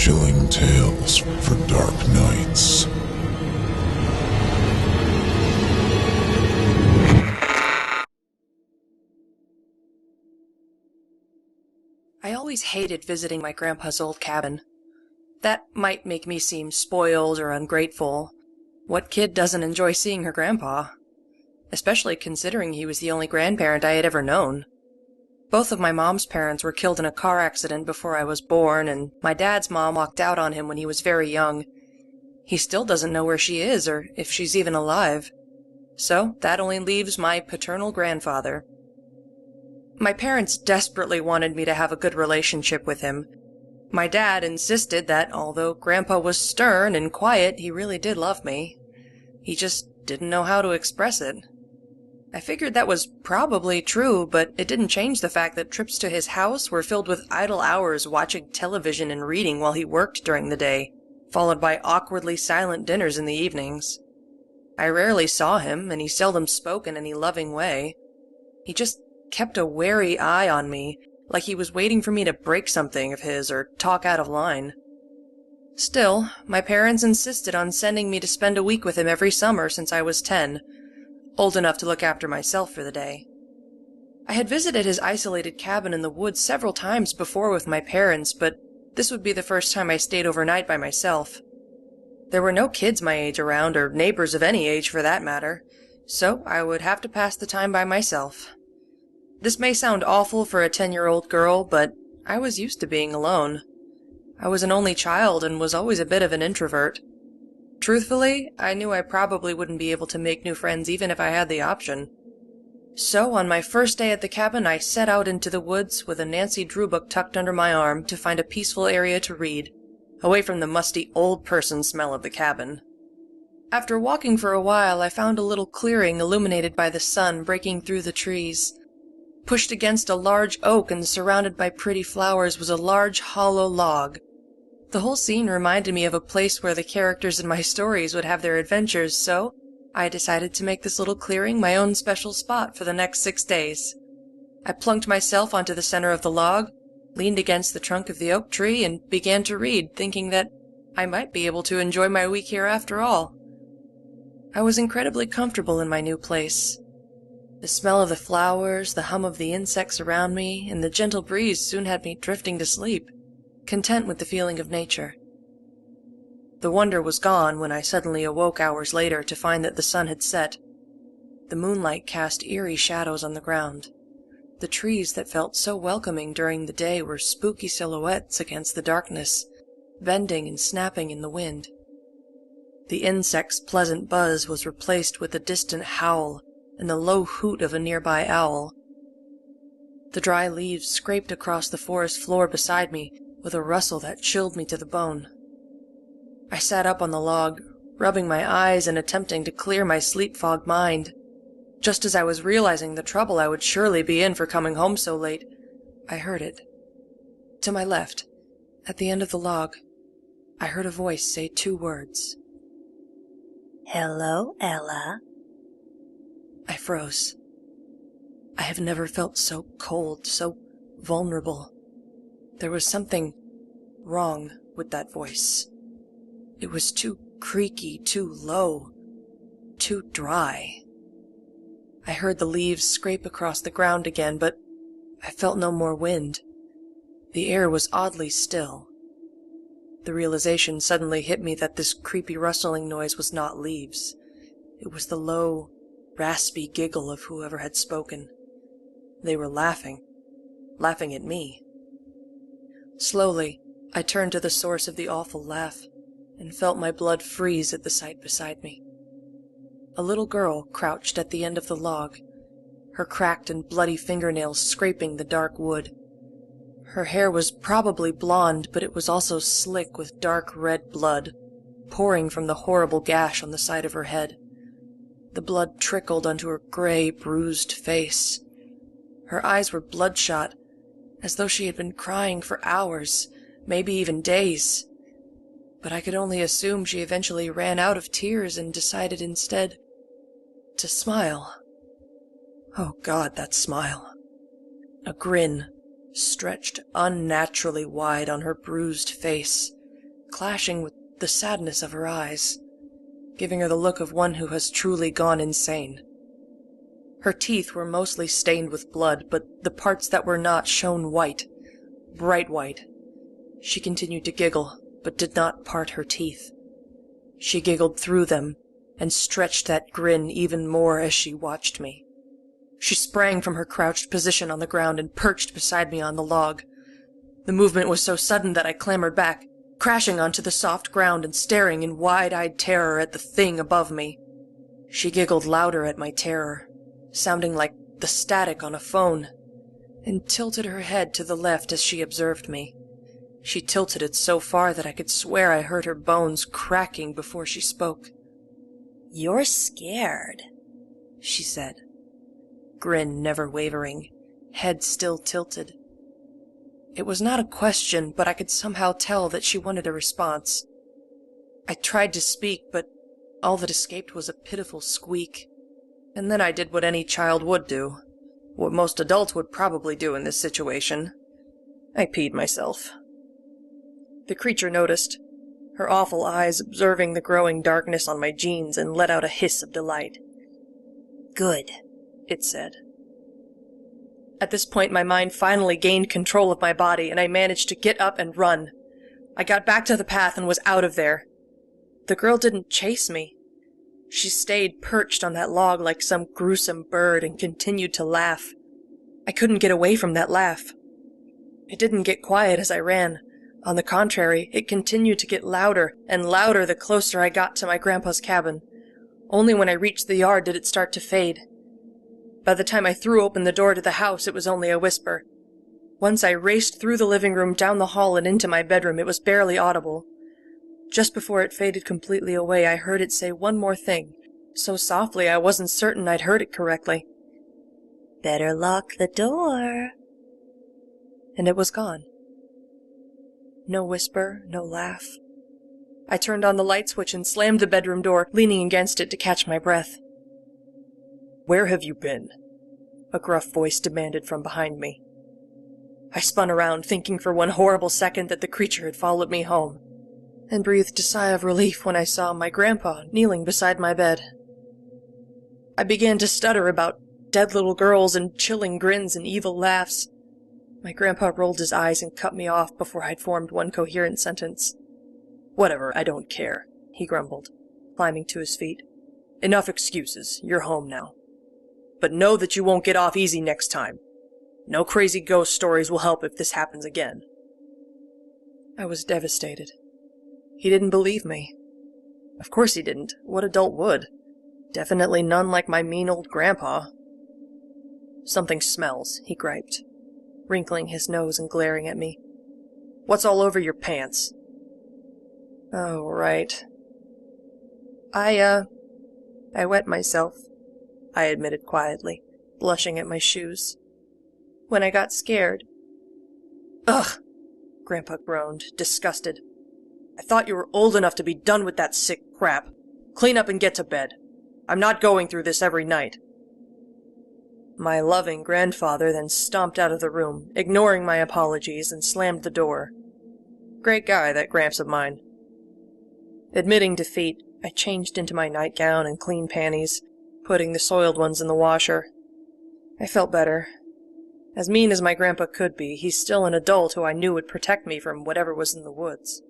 chilling tales for dark nights. I always hated visiting my grandpa's old cabin. That might make me seem spoiled or ungrateful. What kid doesn't enjoy seeing her grandpa? Especially considering he was the only grandparent I had ever known. Both of my mom's parents were killed in a car accident before I was born, and my dad's mom walked out on him when he was very young. He still doesn't know where she is or if she's even alive. So that only leaves my paternal grandfather. My parents desperately wanted me to have a good relationship with him. My dad insisted that although Grandpa was stern and quiet, he really did love me. He just didn't know how to express it. I figured that was probably true, but it didn't change the fact that trips to his house were filled with idle hours watching television and reading while he worked during the day, followed by awkwardly silent dinners in the evenings. I rarely saw him, and he seldom spoke in any loving way. He just kept a wary eye on me, like he was waiting for me to break something of his or talk out of line. Still, my parents insisted on sending me to spend a week with him every summer since I was 10, old enough to look after myself for the day. I had visited his isolated cabin in the woods several times before with my parents, but this would be the first time I stayed overnight by myself. There were no kids my age around, or neighbors of any age for that matter, so I would have to pass the time by myself. This may sound awful for a 10-year-old girl, but I was used to being alone. I was an only child and was always a bit of an introvert. Truthfully, I knew I probably wouldn't be able to make new friends even if I had the option. So on my first day at the cabin, I set out into the woods with a Nancy Drew book tucked under my arm to find a peaceful area to read, away from the musty old person smell of the cabin. After walking for a while, I found a little clearing illuminated by the sun breaking through the trees. Pushed against a large oak and surrounded by pretty flowers was a large hollow log. The whole scene reminded me of a place where the characters in my stories would have their adventures, so I decided to make this little clearing my own special spot for the next 6 days. I plunked myself onto the center of the log, leaned against the trunk of the oak tree, and began to read, thinking that I might be able to enjoy my week here after all. I was incredibly comfortable in my new place. The smell of the flowers, the hum of the insects around me, and the gentle breeze soon had me drifting to sleep, content with the feeling of nature. The wonder was gone when I suddenly awoke hours later to find that the sun had set. The moonlight cast eerie shadows on the ground. The trees that felt so welcoming during the day were spooky silhouettes against the darkness, bending and snapping in the wind. The insects' pleasant buzz was replaced with a distant howl and the low hoot of a nearby owl. The dry leaves scraped across the forest floor beside me with a rustle that chilled me to the bone. I sat up on the log, rubbing my eyes and attempting to clear my sleep-fogged mind. Just as I was realizing the trouble I would surely be in for coming home so late, I heard it. To my left, at the end of the log, I heard a voice say 2 words. "Hello, Ella." I froze. I have never felt so cold, so vulnerable. There was something wrong with that voice. It was too creaky, too low, too dry. I heard the leaves scrape across the ground again, but I felt no more wind. The air was oddly still. The realization suddenly hit me that this creepy rustling noise was not leaves. It was the low, raspy giggle of whoever had spoken. They were laughing at me. Slowly, I turned to the source of the awful laugh, and felt my blood freeze at the sight beside me. A little girl crouched at the end of the log, her cracked and bloody fingernails scraping the dark wood. Her hair was probably blonde, but it was also slick with dark red blood, pouring from the horrible gash on the side of her head. The blood trickled onto her gray, bruised face. Her eyes were bloodshot, as though she had been crying for hours, maybe even days. But I could only assume she eventually ran out of tears and decided instead to smile. Oh God, that smile. A grin stretched unnaturally wide on her bruised face, clashing with the sadness of her eyes, giving her the look of one who has truly gone insane. Her teeth were mostly stained with blood, but the parts that were not shone white, bright white. She continued to giggle, but did not part her teeth. She giggled through them, and stretched that grin even more as she watched me. She sprang from her crouched position on the ground and perched beside me on the log. The movement was so sudden that I clambered back, crashing onto the soft ground and staring in wide-eyed terror at the thing above me. She giggled louder at my terror, sounding like the static on a phone, and tilted her head to the left as she observed me. She tilted it so far that I could swear I heard her bones cracking before she spoke. "You're scared," she said. Grin never wavering, head still tilted. It was not a question, but I could somehow tell that she wanted a response. I tried to speak, but all that escaped was a pitiful squeak. And then I did what any child would do, what most adults would probably do in this situation. I peed myself. The creature noticed, her awful eyes observing the growing darkness on my jeans, and let out a hiss of delight. "Good," it said. At this point my mind finally gained control of my body, and I managed to get up and run. I got back to the path and was out of there. The girl didn't chase me. She stayed perched on that log like some gruesome bird and continued to laugh. I couldn't get away from that laugh. It didn't get quiet as I ran. On the contrary, it continued to get louder and louder the closer I got to my grandpa's cabin. Only when I reached the yard did it start to fade. By the time I threw open the door to the house, it was only a whisper. Once I raced through the living room, down the hall, and into my bedroom, it was barely audible. Just before it faded completely away, I heard it say one more thing, so softly I wasn't certain I'd heard it correctly. "Better lock the door." And it was gone. No whisper, no laugh. I turned on the light switch and slammed the bedroom door, leaning against it to catch my breath. "Where have you been?" a gruff voice demanded from behind me. I spun around, thinking for one horrible second that the creature had followed me home, and breathed a sigh of relief when I saw my grandpa kneeling beside my bed. I began to stutter about dead little girls and chilling grins and evil laughs. My grandpa rolled his eyes and cut me off before I'd formed one coherent sentence. "Whatever, I don't care," he grumbled, climbing to his feet. "Enough excuses. You're home now. But know that you won't get off easy next time. No crazy ghost stories will help if this happens again." I was devastated. He didn't believe me. Of course he didn't. What adult would? Definitely none like my mean old grandpa. "Something smells," he griped, wrinkling his nose and glaring at me. "What's all over your pants?" "Oh, right. I wet myself," I admitted quietly, blushing at my shoes. "When I got scared." "Ugh!" Grandpa groaned, disgusted. "I thought you were old enough to be done with that sick crap. Clean up and get to bed. I'm not going through this every night." My loving grandfather then stomped out of the room, ignoring my apologies, and slammed the door. Great guy, that Gramps of mine. Admitting defeat, I changed into my nightgown and clean panties, putting the soiled ones in the washer. I felt better. As mean as my grandpa could be, he's still an adult who I knew would protect me from whatever was in the woods.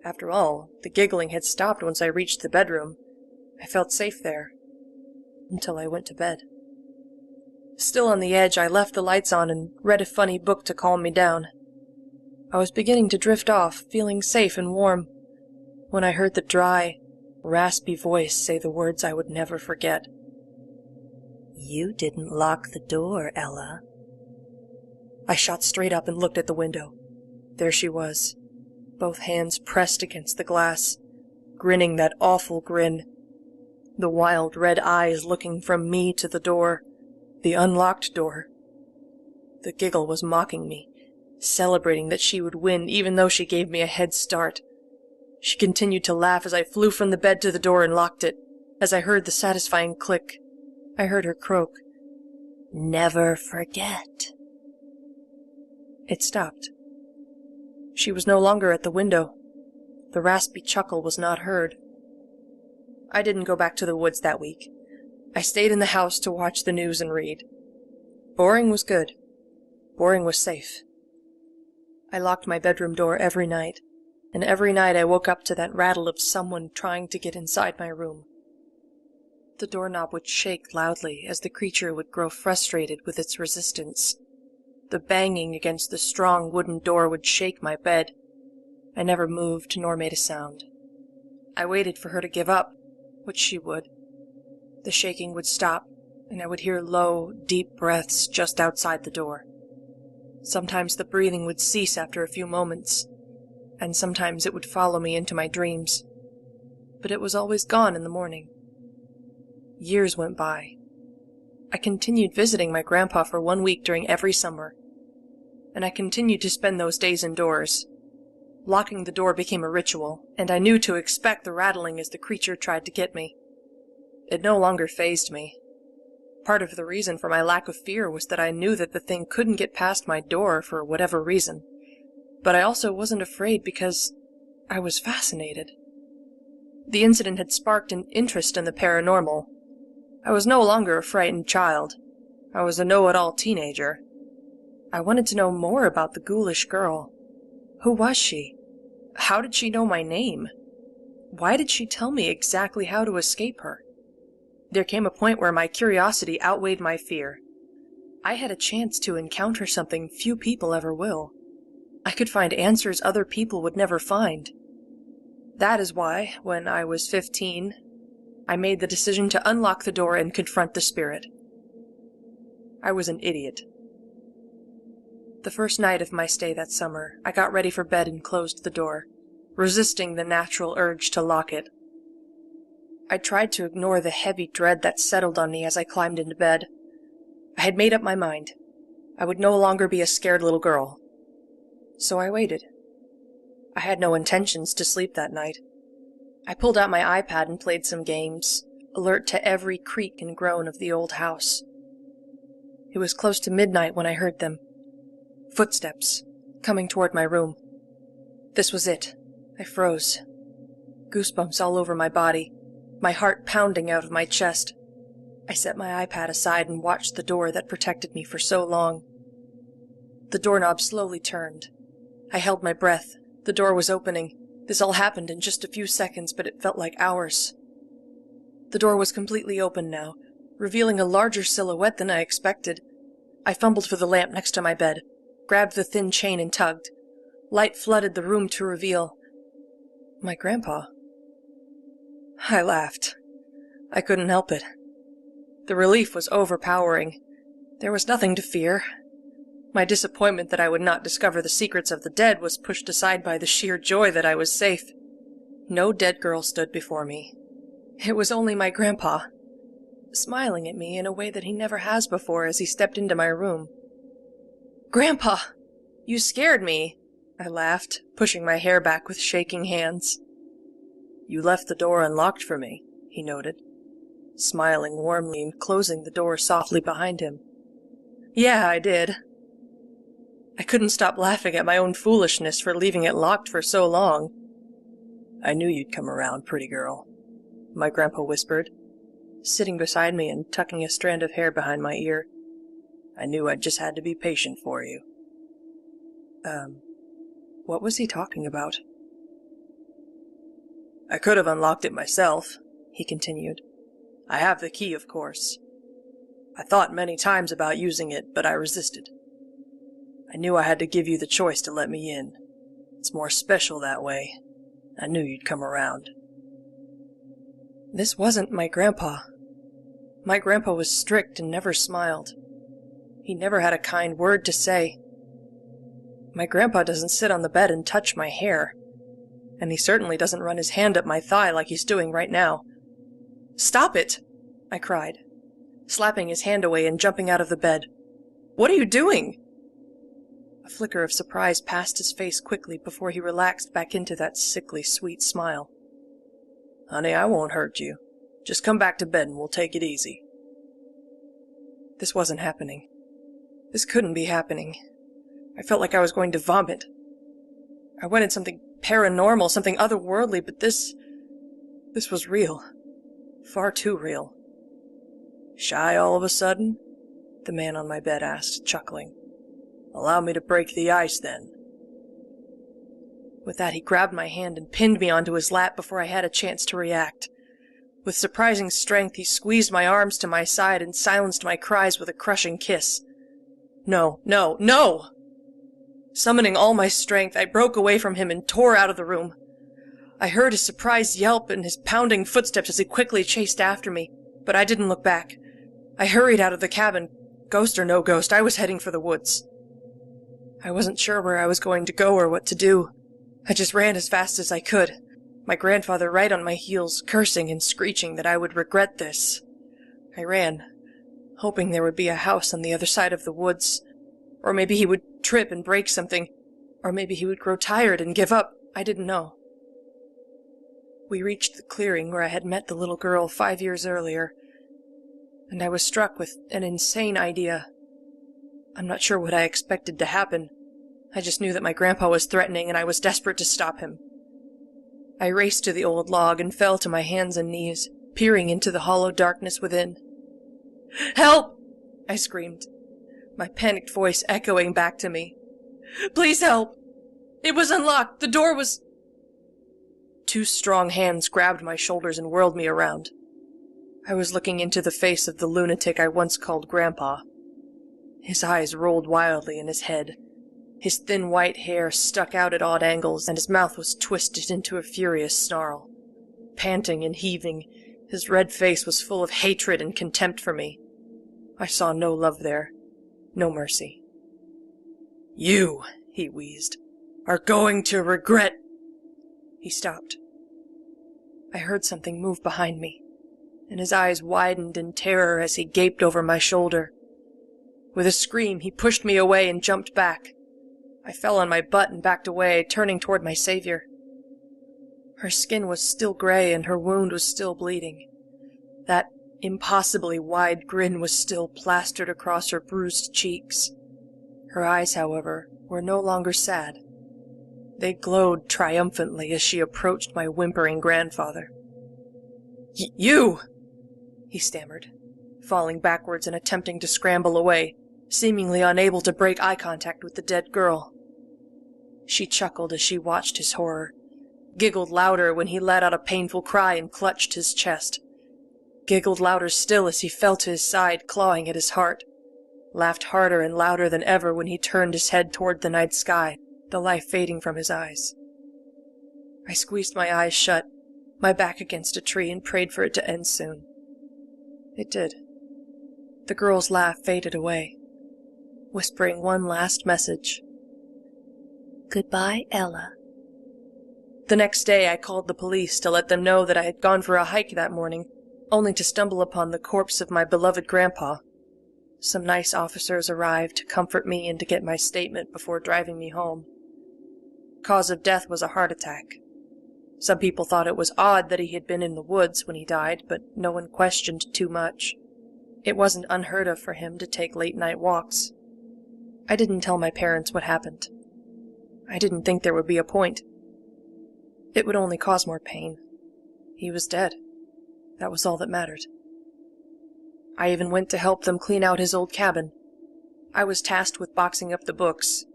After all, the giggling had stopped once I reached the bedroom. I felt safe there. Until I went to bed. Still on the edge, I left the lights on and read a funny book to calm me down. I was beginning to drift off, feeling safe and warm, when I heard the dry, raspy voice say the words I would never forget. "You didn't lock the door, Ella." I shot straight up and looked at the window. There she was, both hands pressed against the glass, grinning that awful grin, the wild red eyes looking from me to the door, the unlocked door. The giggle was mocking me, celebrating that she would win even though she gave me a head start. She continued to laugh as I flew from the bed to the door and locked it. As I heard the satisfying click, I heard her croak, "Never forget." It stopped. She was no longer at the window. The raspy chuckle was not heard. I didn't go back to the woods that week. I stayed in the house to watch the news and read. Boring was good. Boring was safe. I locked my bedroom door every night, and every night I woke up to that rattle of someone trying to get inside my room. The doorknob would shake loudly as the creature would grow frustrated with its resistance. The banging against the strong wooden door would shake my bed. I never moved nor made a sound. I waited for her to give up, which she would. The shaking would stop, and I would hear low, deep breaths just outside the door. Sometimes the breathing would cease after a few moments, and sometimes it would follow me into my dreams. But it was always gone in the morning. Years went by. I continued visiting my grandpa for 1 week during every summer, and I continued to spend those days indoors. Locking the door became a ritual, and I knew to expect the rattling as the creature tried to get me. It no longer fazed me. Part of the reason for my lack of fear was that I knew that the thing couldn't get past my door for whatever reason, but I also wasn't afraid because I was fascinated. The incident had sparked an interest in the paranormal. I was no longer a frightened child. I was a know-it-all teenager. I wanted to know more about the ghoulish girl. Who was she? How did she know my name? Why did she tell me exactly how to escape her? There came a point where my curiosity outweighed my fear. I had a chance to encounter something few people ever will. I could find answers other people would never find. That is why, when I was 15, I made the decision to unlock the door and confront the spirit. I was an idiot. The first night of my stay that summer, I got ready for bed and closed the door, resisting the natural urge to lock it. I tried to ignore the heavy dread that settled on me as I climbed into bed. I had made up my mind. I would no longer be a scared little girl. So I waited. I had no intentions to sleep that night. I pulled out my iPad and played some games, alert to every creak and groan of the old house. It was close to midnight when I heard them. Footsteps, coming toward my room. This was it. I froze. Goosebumps all over my body, my heart pounding out of my chest. I set my iPad aside and watched the door that protected me for so long. The doorknob slowly turned. I held my breath. The door was opening. This all happened in just a few seconds, but it felt like hours. The door was completely open now, revealing a larger silhouette than I expected. I fumbled for the lamp next to my bed, grabbed the thin chain and tugged. Light flooded the room to reveal my grandpa. I laughed. I couldn't help it. The relief was overpowering. There was nothing to fear. My disappointment that I would not discover the secrets of the dead was pushed aside by the sheer joy that I was safe. No dead girl stood before me. It was only my grandpa, smiling at me in a way that he never has before as he stepped into my room. "Grandpa! You scared me!" I laughed, pushing my hair back with shaking hands. "You left the door unlocked for me," he noted, smiling warmly and closing the door softly behind him. "Yeah, I did." I couldn't stop laughing at my own foolishness for leaving it locked for so long. "I knew you'd come around, pretty girl," my grandpa whispered, sitting beside me and tucking a strand of hair behind my ear. "I knew I just had to be patient for you." What was he talking about? "I could have unlocked it myself," he continued. "I have the key, of course. I thought many times about using it, but I resisted. I knew I had to give you the choice to let me in. It's more special that way. I knew you'd come around." This wasn't my grandpa. My grandpa was strict and never smiled. He never had a kind word to say. My grandpa doesn't sit on the bed and touch my hair, and he certainly doesn't run his hand up my thigh like he's doing right now. "Stop it!" I cried, slapping his hand away and jumping out of the bed. "What are you doing?" A flicker of surprise passed his face quickly before he relaxed back into that sickly sweet smile. "Honey, I won't hurt you. Just come back to bed and we'll take it easy." This wasn't happening. This couldn't be happening. I felt like I was going to vomit. I wanted something paranormal, something otherworldly, but this was real. Far too real. "Shy all of a sudden?" the man on my bed asked, chuckling. "Allow me to break the ice, then." With that, he grabbed my hand and pinned me onto his lap before I had a chance to react. With surprising strength, he squeezed my arms to my side and silenced my cries with a crushing kiss. No, no, no! Summoning all my strength, I broke away from him and tore out of the room. I heard his surprised yelp and his pounding footsteps as he quickly chased after me, but I didn't look back. I hurried out of the cabin. Ghost or no ghost, I was heading for the woods. I wasn't sure where I was going to go or what to do. I just ran as fast as I could, my grandfather right on my heels, cursing and screeching that I would regret this. I ran, hoping there would be a house on the other side of the woods, or maybe he would trip and break something, or maybe he would grow tired and give up. I didn't know. We reached the clearing where I had met the little girl 5 years earlier, and I was struck with an insane idea. I'm not sure what I expected to happen. I just knew that my grandpa was threatening, and I was desperate to stop him. I raced to the old log and fell to my hands and knees, peering into the hollow darkness within. "Help!" I screamed, my panicked voice echoing back to me. "Please help! It was unlocked! The door was—" 2 strong hands grabbed my shoulders and whirled me around. I was looking into the face of the lunatic I once called Grandpa. His eyes rolled wildly in his head. His thin white hair stuck out at odd angles, and his mouth was twisted into a furious snarl. Panting and heaving, his red face was full of hatred and contempt for me. I saw no love there, no mercy. "You," he wheezed, "are going to regret—" He stopped. I heard something move behind me, and his eyes widened in terror as he gaped over my shoulder. With a scream, he pushed me away and jumped back. I fell on my butt and backed away, turning toward my savior. Her skin was still gray and her wound was still bleeding. That impossibly wide grin was still plastered across her bruised cheeks. Her eyes, however, were no longer sad. They glowed triumphantly as she approached my whimpering grandfather. "You!" he stammered, falling backwards and attempting to scramble away, seemingly unable to break eye contact with the dead girl. She chuckled as she watched his horror, giggled louder when he let out a painful cry and clutched his chest, giggled louder still as he fell to his side, clawing at his heart, laughed harder and louder than ever when he turned his head toward the night sky, the life fading from his eyes. I squeezed my eyes shut, my back against a tree, and prayed for it to end soon. It did. The girl's laugh faded away, whispering one last message. "Goodbye, Ella." The next day I called the police to let them know that I had gone for a hike that morning, only to stumble upon the corpse of my beloved grandpa. Some nice officers arrived to comfort me and to get my statement before driving me home. Cause of death was a heart attack. Some people thought it was odd that he had been in the woods when he died, but no one questioned too much. It wasn't unheard of for him to take late-night walks. I didn't tell my parents what happened. I didn't think there would be a point. It would only cause more pain. He was dead. That was all that mattered. I even went to help them clean out his old cabin. I was tasked with boxing up the books.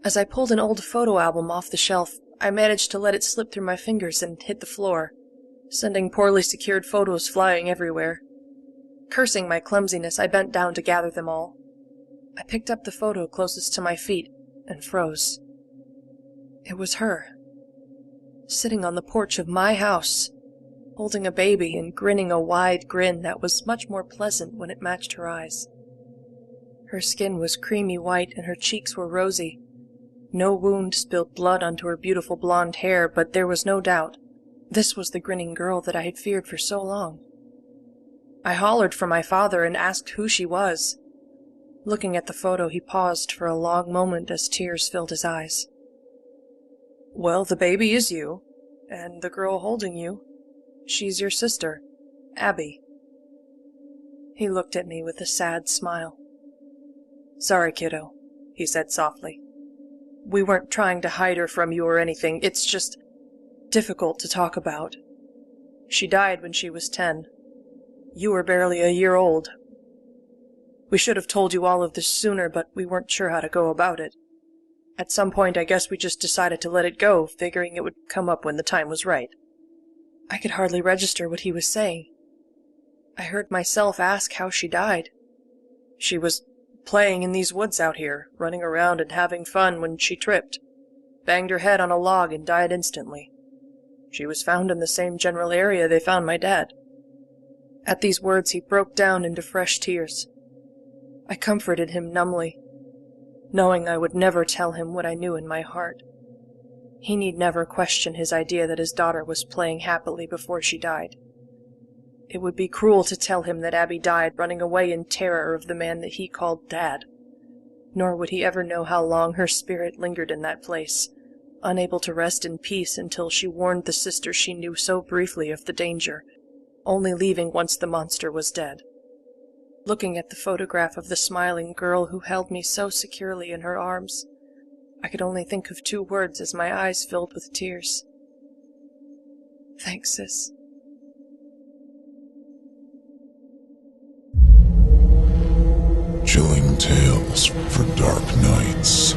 As I pulled an old photo album off the shelf, I managed to let it slip through my fingers and hit the floor, sending poorly secured photos flying everywhere. Cursing my clumsiness, I bent down to gather them all. I picked up the photo closest to my feet and froze. It was her, sitting on the porch of my house, holding a baby and grinning a wide grin that was much more pleasant when it matched her eyes. Her skin was creamy white and her cheeks were rosy. No wound spilled blood onto her beautiful blonde hair, but there was no doubt. This was the grinning girl that I had feared for so long. I hollered for my father and asked who she was. Looking at the photo, he paused for a long moment as tears filled his eyes. "Well, the baby is you, and the girl holding you, she's your sister, Abby." He looked at me with a sad smile. "Sorry, kiddo," he said softly. We weren't trying to hide her from you or anything. It's just difficult to talk about. She died when she was 10. You were barely a year old. We should have told you all of this sooner, but we weren't sure how to go about it. At some point, I guess we just decided to let it go, figuring it would come up when the time was right." I could hardly register what he was saying. I heard myself ask how she died. She was playing in these woods out here, running around and having fun when she tripped, banged her head on a log and died instantly. She was found in the same general area they found my dad. At these words he broke down into fresh tears. I comforted him numbly, knowing I would never tell him what I knew in my heart. He need never question his idea that his daughter was playing happily before she died. It would be cruel to tell him that Abby died running away in terror of the man that he called Dad. Nor would he ever know how long her spirit lingered in that place, unable to rest in peace until she warned the sister she knew so briefly of the danger, only leaving once the monster was dead. Looking at the photograph of the smiling girl who held me so securely in her arms, I could only think of 2 words as my eyes filled with tears. "Thanks, sis." Chilling tales for dark nights.